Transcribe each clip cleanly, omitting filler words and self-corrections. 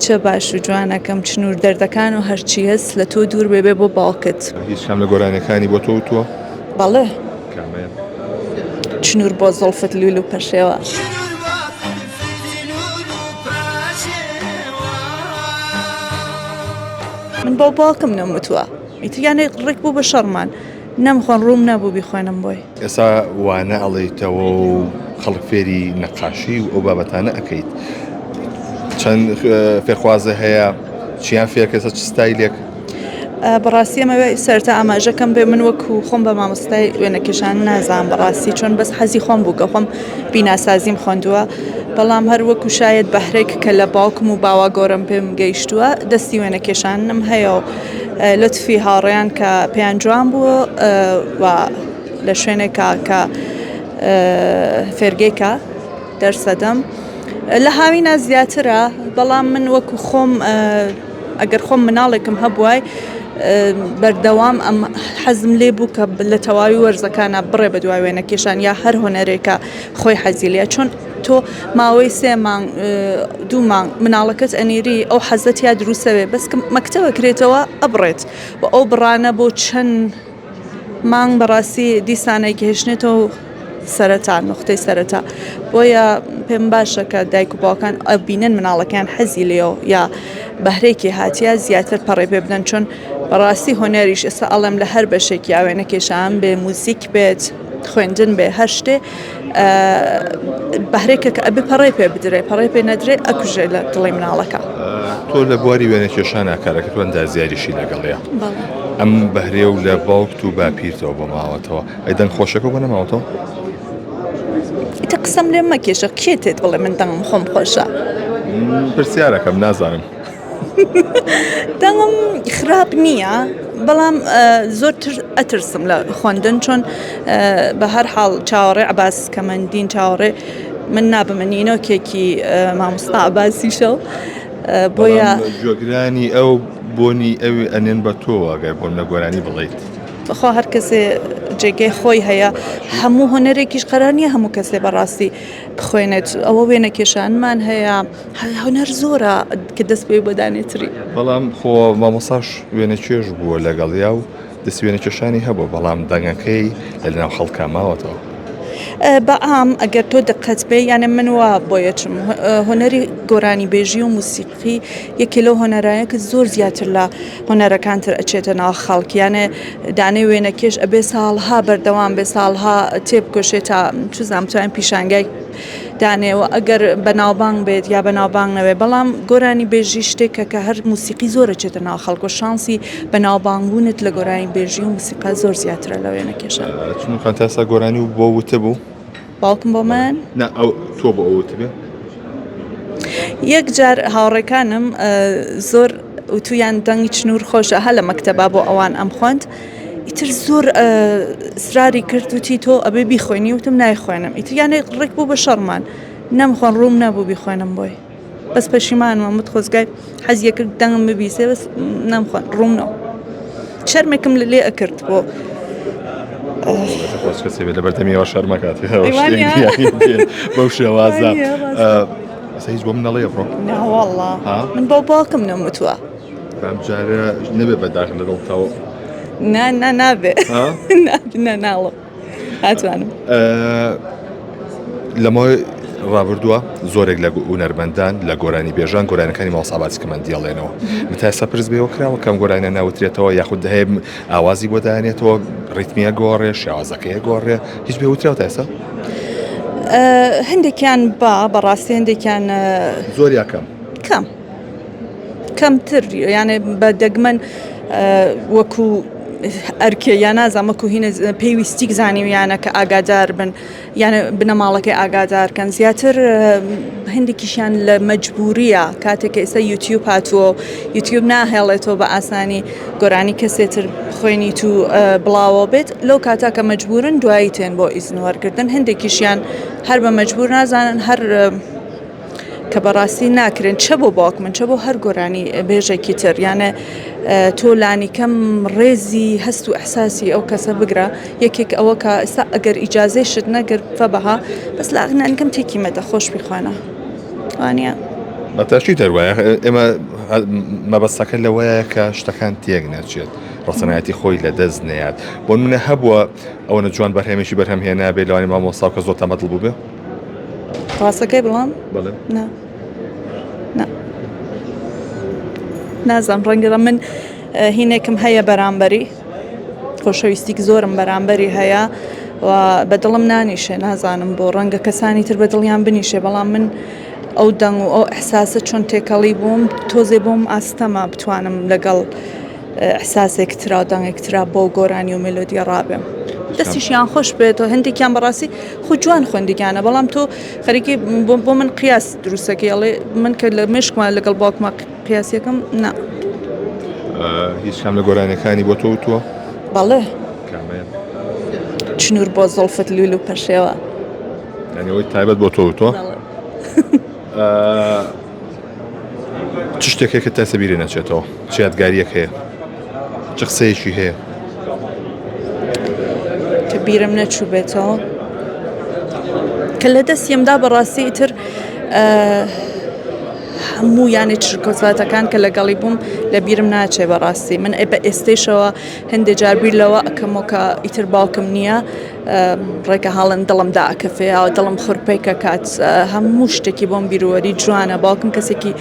چه باش و جوانەکەم چنوور دەردەکان و هەرچی هەست لە تۆ دوور بێبێ بۆ باوکت. هیچ کام لە گۆرانەکانی بۆ تۆ وتووە؟ بەڵێ کامەیە؟ چنوور بۆ زۆڵفت لول و پەشێوە. من بۆ باوکم نەموتووە، ئیتریانێ ڕێک بوو بە شەڕمان نەمخۆن ڕووم نەبوو بیخۆێنم بۆی. ئێستا وانە ئەڵێیتەوە و خەڵک فێری نەقاشی و ئەو بابەتانە ئەەکەیت. چەند فێرخوازە هەیە چیان فێرکەسە چ ستایلێک؟ بەڕاستی ئەمەوێ سەرتا ئاماژەکەم بێ من وەکو خۆم بە مامۆستای وێنەکێشان نازانم بەڕاستی چۆن بەس حەزی خۆم بوو کە خۆم بیناسازیم خوێندووە، بەڵام هەر وەکو شاید بەهرێک کە لە باوکم و باوا گۆرم پێم گەیشتووە دەستی وێنەکێشانم هەیە و لطفی هاوڕێیان کە پێیان جوان بووە و لە شوێنێکا کە فێرگێکە دەرسەدەم لە هاوینە زیاترە، بەڵام من وەکو خۆم ئەگەر خۆم مناڵێکم هەبووای بەردەوام ئەم حەزم لێ بوو کە لە تەواوی وەرزەکانە بڕێ بە دوای وێنەکێشان یا هەر هۆنەرێکە خۆی حەزی لێ، چۆن تۆ ماوەی 3 مانگ 2 مانگ مناڵەکەت ئەنێری ئەو حەزت یا دروستەوێ بەس مەکتەبە کرێتەوە ئەبڕێت و ئەو بڕانە بۆ چەند مانگ بەڕاستی دیسانەی گەهێشتێتەوە سەرەتا نقطەی سەرەتا، بۆیە پێم باشە کە دایک و باوکان ئەبینن مناڵەکان حەزی لێەوە یا بەهرێکی هاتیە زیاتر پەڕێ پێ بدەن، چۆن بەڕاستی هۆنەریش ئێستا ئەڵێم لە هەر بەشێکی وێنەکێشان بێ موزیک بێت خوێندن بێ هەر شتێ بەهرێکە کە ئەبێ پەڕێ پێ بدرێ پەڕێ پێ نەدرێ ئەکوژێ لە دڵی مناڵەکە. تۆ لە بواری وێنەکێشانە کارەکەت وەندا زیادیشی لەگەڵەیە ئەم بەهرێ و لە باوکت و باپیرتەوە بۆ ماوەتەوە ئەیدەن خۆشەکە بۆ نەماوەتەوە؟ ئیتە قسەم لێ مەکێشە کێتێت بڵێ من دەنگم خۆم خۆشە پرسیارەکەم نازانم. دەنگم خراپ نییە، بەڵام زۆر ئەترسم لە خوێندن چۆن بە هەر حاڵ چاوەڕێ عەباس کەمەندین چاوەڕێ من نابمەنینۆکێکی مامۆستا عەباسیشە بۆیە جۆگرانی ئەو بۆنی ئەوێ ئەنێن بە تۆ ئەگەر بۆم لە گۆرانی بڵێیت. بەخوا هەر کەسێ جێگەی خۆی هەیە هەموو هۆنەرێکیش قەرار نییە هەموو کەسێ بەڕاستی بخوێنێت، ئەوە وێنەکێشانمان هەیە هۆنەر زۆرە کە دەست پێی بۆ دانێتری، بەڵام خۆ مامۆساش وێنەکێش بووە لەگەڵیا و دەست وێنەکێشانی هەبوو، بەڵام دەنگەکەی لەناو خەڵکا ماوەتەوە. بەعام ئەگەر تۆ دقت بێ یانە من وا بۆیەچم هۆنەری گۆرانی بێژی و موسیقی یەکێ لەو هۆنەرایەکە زۆر زیاتر لە هۆنەرەکانتر ئەچێتە ناو خەڵکیانە دانەی وێنەکێش ئەبێ ساڵها بەردەوام بێ ساڵها تێبکۆشێت تا چزانام توانین پیشانگای دانێەوە ئەگەر بەناوبانگ بێت یا بەناوبانگ نەوێ، بەڵام گۆرانی بێژی شتێکە کە هەر موسیقی زۆرە چێتە ناو خەڵک و شانسی بەناوبانگبوونت لە گۆرانی بێژی و موسیقا زۆر زیاترە لە وێنەکێشان. چونکە تاسا گۆرانی و بۆ وتە بوو؟ باوکم بۆ من؟ نا ئەو تۆ بۆ ئەوت بێ؟ یەک جار هاوڕێکانم زۆر وتویان دەنگی چنوور خۆشە هە لە مەکتەبا بۆ ئەوان ئەم خوێند، ئیتر زۆر سراری کرد وتی تۆ ئەبێ بیخوێنی وتم نایخوێنم، ئیتریانێ ڕێک بوو بە شەڕمان نەمخۆن ڕووم نەبوو بیخوێنم بۆی بەس پەشیمانمە مت خۆزگای حەزیە کرد دەنگم ببیسێ بەس نەمخۆن ڕوومنەوە شەرمێکم لێ ئەکرد بۆ کەسێ بێت لە بەردەمیەوە شەرمەکات بەو شێوازە هیچ بۆ من نەڵێ بڕۆ ناوەڵڵا من بۆ باوکم نەموتووە بەمجارە نەبێ بەداخ لە دڵتەوە نابێ ناڵم هاتوانم. لەمەوەی ڕابردووە زۆرێک لە هونەرمەندان لە گۆرانی بێژان گۆرانەکانی ماوەساباتی کەمەندی ئەڵێنەوە متاسە پرس بێەوە کراوە کەم گۆرانە ناوترێتەوە یاخود هەیە ئاوازی بۆ دایانێتەوە ڕیتمیە گۆڕێ شێوازەکەیە گۆڕێ هیچ بێوتراوە تاسە؟ هەندێکیان بەڕاستی هەندێکیان زۆر یاکەم کەمتر یانێ بە دەگمەن وەکو ئەرکێ یا نازانمەکو هینە پێویستی زانیویانە کە ئاگادار بن یانە بنەماڵەکەی ئاگادارکەن زیاتر هەندێکیشیان لە مەجبوریە کاتێکە ئێستا یوتیوب هاتووە یوتیوب ناهێڵێتەوە بە ئاسانی گۆرانی کەسێتر خوێنی تو بڵاوە بێت لەو کاتاکە مەجبورن دوایی تێن بۆ ئیزنوەرگردن هەندێکیشیان هەر بە مەجبور نازانن هەر کە بەڕاستی ناکرێن چە بۆ باوک من چە بۆ هەر گۆرانی بێژێکی تر یانە تۆ لانیکەم ڕێزی هەست و ئەحساسی ئەو کەسە بگرە یەکێک ئەوە کە ئێستا ئەگەر ئیجازەی شت نەگەر فەبەها بەس لاغنانکەم تێکی مەدە خۆش بخوانە وانە بەتاشی دەروایە ئێمە مەبەستەکە لەوەیە کە شتەکان تێک نەچێت ڕۆسەنایەتی خۆی لە دەست نەیات بۆ منە هەبووە ئەوەنە جوان بەرهێمێکی بەرهەمهێنا بێ لەوانی مامۆستا کە زۆر تەمەدڵ بوو بێ ڕاستەکەی بڵام نازانم ڕەنگە من هینێکم هەیە بەرامبەری خۆشەویستیک زۆرم بەرامبەری هەیە و بەدڵم نانیشێ نازانم بۆ ڕەنگە کەسانی تر بەدڵیان بنیشێ بەڵام من ئەو دەنگ و ئەو ئەحساسە چۆن تێکەڵی بووم تۆزێ بۆم ئاستەمە بتوانم لەگەڵ ئەحساسێک ترا و دەنگێک ترا بۆ گۆرانی و مێلۆدیە ڕابێم دەستیشیان خۆش بێت و هەندێکیان بەڕاستی خۆ جوان خوێندێکیانە بەڵام تۆ خەریکی بۆ من قیاس دروستەکەی ئەڵێ من کە لە مێشکمان لەگەڵ باوکمە قیاسیەکەم نا هیچ کام لە گۆرانەکانی بۆ تۆ وتووە بەڵێ چنوور بۆ زۆڵفت لول و پەشێوە ئەوەی تایبەت بۆ تۆ وتووە چ شتێکێک کە تا سەبیری نەچێتەوە چ یادگاریەک هەیە چ قسەیەکی هەیە کە بیرم نەچوو بێتەوە کە لە دەستیمدا بەڕاستی ئیتر هەموو یانێ چرکۆزاتەکان کە لەگەڵی بووم لە بیرم ناچێ بەڕاستی من بە ئێستێشەوە هەندێک جار بیر لەوە ئەکەمەوە کە ئیتر باوکم نییە ڕێکە هاڵن دڵم داکەفێ دڵم خورپەیکە کات هەموو شتێکی بۆم بیرۆوەری جوانە باوکم کەسێکی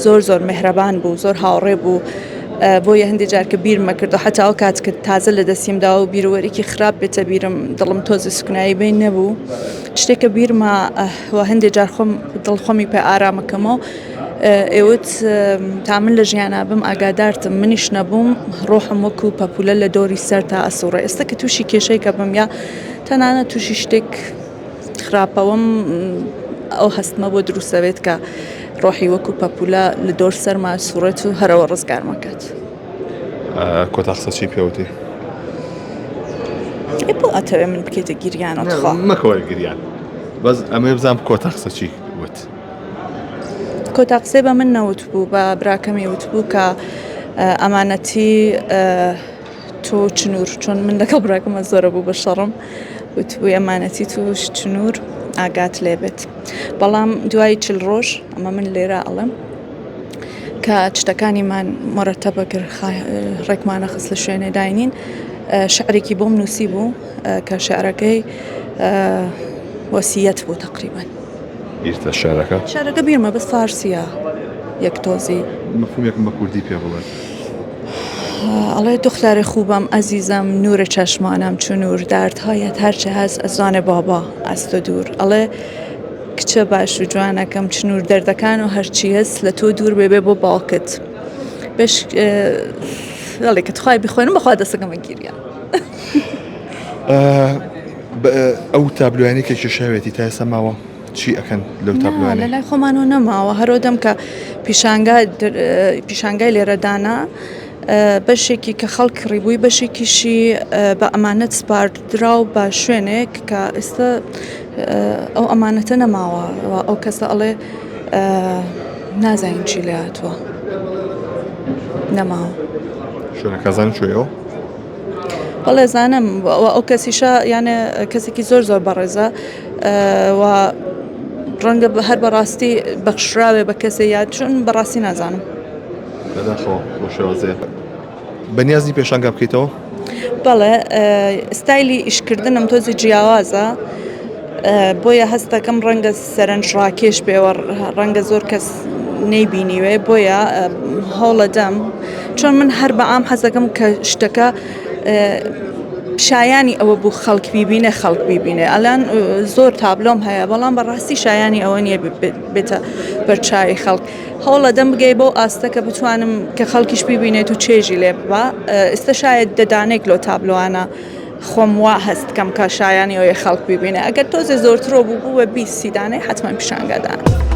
زۆر مهرەبان بوو زۆر هاوڕێ بوو بۆیە هەندێک جار کە بیرمە کردو حتا ئەو کات کە تازە لە دەستیمدا و بیرۆوەرێکی خراپ بێتە بیرم دڵم تۆزی سوکنایی بین نەبوو شتێکە بیرمە و هەندێک جار خۆم دڵخۆمی پێ ئارامەکەمەوە ئێوت تا من لە ژیانە بم ئاگادارتم منیش نەبووم ڕۆحم وەکو پەپولە لە دۆری سەر تا ئەسوڕێ ئێستا کە تووشی کێشەی کە بم یا تەنانە تووشی شتێک خراپەوەم ئەو هەستمە بۆ دروستەوێت کە ڕۆحی وەکو پەپولە لە دۆر سەرما سوڕێت و هەرەوە ڕزگارمەکات کۆتا قسە چی پێوتی بۆ ئەتەوێ من بکەیتە گیریانەوە مەکەوە گریان بەس ئەمە بزانم کۆتا قسە چی وت کۆتا قسەی بە من نەوت بوو بە براکەمی وت بوو کە ئەمانەتی تۆ چنوور چۆن من لەگەڵ براکەمە زۆرە بوو بە شەڕم وت بووی ئەمانەتی توش چنوور ئاگات لێبێت بەڵام دوای 40 ڕۆژ ئەمە من لێرە ئەڵم کە شتەکانیمان مەرەتەبە کرد ڕێکمانە خست لە شوێنێ داینین شعرێکی بۆم نووسی بوو کە شعرەکەی وەسیەت بوو تقریبا ئیرتە شارەکە بیرمە بەس فارسیە یەک تۆزی مەفهومێکم بە کوردی پێ بڵێ ئەڵێ دخترە خوبم عزیزم نور چشمانم چون نور دردهایت هرچه هست از آن بابا از تو دور ئەڵێ کچە باش و جوانەکەم چنوور دەردەکان و هەرچی هەست لە تۆ دوور بێبێ بۆ باوکت بەش ئەڵێ کە تخوای بخوێنم بەخوا دەستەکەمە گیریان ئەو تابلوانی کە کێشاوێتی تا ئێستا ماوە چی ئەکەن لەو تابلوانە لە لای خۆمانەوە نەماوە هەرۆدەم کە پیشانگای لێرەدانا بەشێکی کە خەڵک ڕیبووی بەشێکیشی بە ئەمانەت سپاردرا و بە شوێنێک کە ئێستا ئەو ئەمانەتە نەماوە ئەو کەسە ئەڵێ نازانین چی لێ هاتووە نەماوە شوێنەکەزان کوێیەوە بەڵێ زانم ئەو کەسیشە یانە کەسێکی زۆر بەڕێزە و ڕەنگە هەر بەڕاستی بەخشراوێ بە کەسێ یاد چون بەڕاستی نازانم بەداخەوە بۆ شێوازێ بەنیازی پێشانگا بکەیتەوە بەڵێ ستایلی ئیشکردنم تۆزی جیاوازە بۆیە هەستەکەم ڕەنگە سەرنجڕاکێش بێوە ڕەنگە زۆر کەس نەیبینیوێ بۆیە هەوڵەدەم چۆن من هەر بە ئام حەزەکەم کە شتەکە شایانی ئەوە بوو خەڵک بیبینێ خەڵک بیبینێ ئەلان زۆر تابلۆم هەیە بەڵام بەڕاستی شایانی ئەوە نییە بێتە بەرچاوی خەڵک هەوڵەدەم بگەی بۆ ئاستەکە بتوانم کە خەڵکیش بیبینێت و چێژی لێ ببە ئێستا شاید دەدانێک لۆ تابلۆوانە خۆم وا هەست کەم کە شایانی ئەوەیە خەڵک بیبینێ ئەگەر تۆزێ زۆرترۆ بوو بووە 20 دانەی حتمما پیشانگەدان